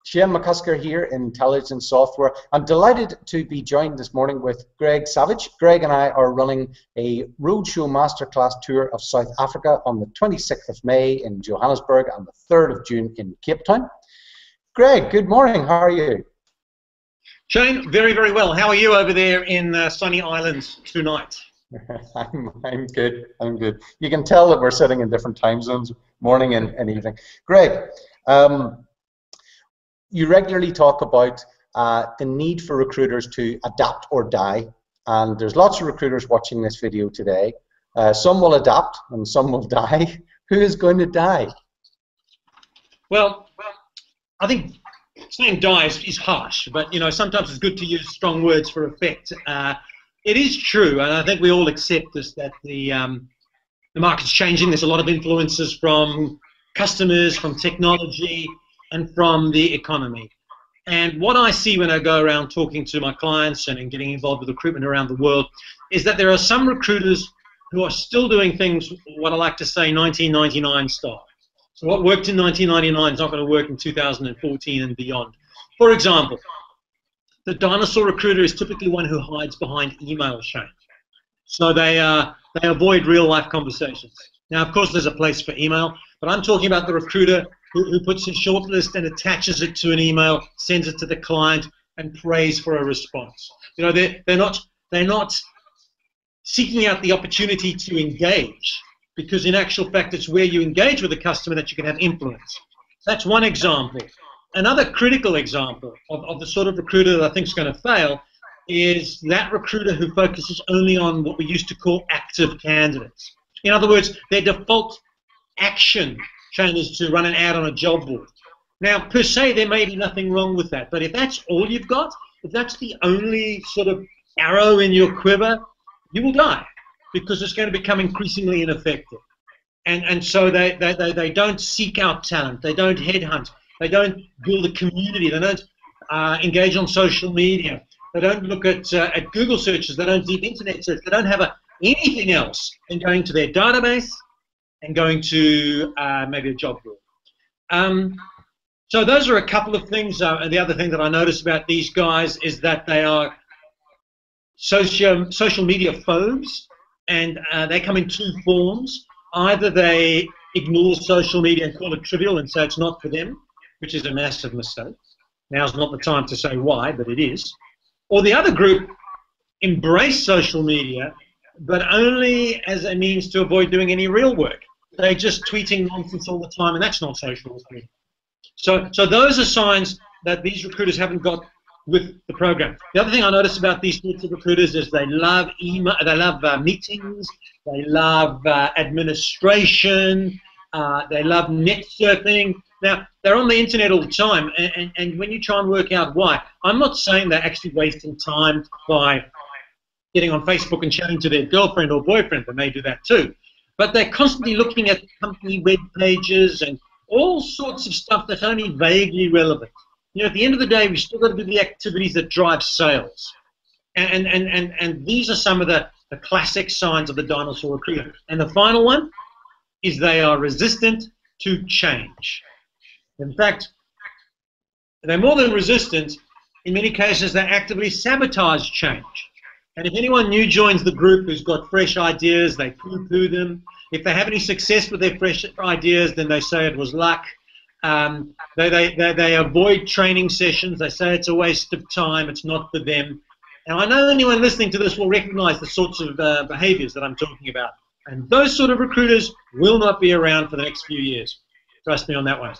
Shane McCusker here in Intelligence Software. I'm delighted to be joined this morning with Greg Savage. Greg and I are running a roadshow masterclass tour of South Africa on the 26th of May in Johannesburg and the 3rd of June in Cape Town. Greg, good morning. How are you? Shane, very, very well. How are you over there in sunny islands tonight? I'm good. I'm good. You can tell that we're sitting in different time zones, morning and evening. Greg, you regularly talk about the need for recruiters to adapt or die, and there's lots of recruiters watching this video today. Some will adapt and some will die. Who is going to die? Well, I think saying die is harsh, but you know, sometimes it's good to use strong words for effect. It is true, and I think we all accept this, that the market's changing. There's a lot of influences from customers, from technology, and from the economy. And what I see when I go around talking to my clients and getting involved with recruitment around the world is that there are some recruiters who are still doing things, what I like to say, 1999 style. So what worked in 1999 is not going to work in 2014 and beyond. For example, the dinosaur recruiter is typically one who hides behind email chains. So they avoid real-life conversations. Now, of course, there's a place for email, but I'm talking about the recruiter who puts a shortlist and attaches it to an email, sends it to the client, and prays for a response. You know, they're not seeking out the opportunity to engage, because in actual fact, it's where you engage with the customer that you can have influence. That's one example. Another critical example of the sort of recruiter that I think is going to fail is that recruiter who focuses only on what we used to call active candidates. In other words, their default action chain is to run an ad on a job board. Now, per se, there may be nothing wrong with that, but if that's all you've got, if that's the only sort of arrow in your quiver, you will die, because it's going to become increasingly ineffective. And so they don't seek out talent, they don't headhunt, they don't build a community, they don't engage on social media, they don't look at Google searches, they don't deep internet search, they don't have anything else than going to their database and going to maybe a job board. So those are a couple of things. And the other thing that I notice about these guys is that they are social media phobes, and they come in two forms. Either they ignore social media and call it trivial and say it's not for them, which is a massive mistake. Now's not the time to say why, but it is. Or the other group embrace social media, but only as a means to avoid doing any real work. They're just tweeting nonsense all the time, and that's not social media. So those are signs that these recruiters haven't got with the program. The other thing I notice about these sorts of recruiters is they love email, they love meetings, they love administration, they love net surfing. Now, they're on the internet all the time, and when you try and work out why, I'm not saying they're actually wasting time by getting on Facebook and chatting to their girlfriend or boyfriend. They may do that too. But they're constantly looking at company web pages and all sorts of stuff that's only vaguely relevant. You know, at the end of the day, we've still got to do the activities that drive sales. And these are some of the classic signs of the dinosaur recruiter. And the final one is they are resistant to change. In fact, they're more than resistant. In many cases, they actively sabotage change. And if anyone new joins the group who's got fresh ideas, they poo-poo them. If they have any success with their fresh ideas, then they say it was luck. They avoid training sessions. They say it's a waste of time. It's not for them. And I know anyone listening to this will recognize the sorts of behaviors that I'm talking about. And those sort of recruiters will not be around for the next few years. Trust me on that one.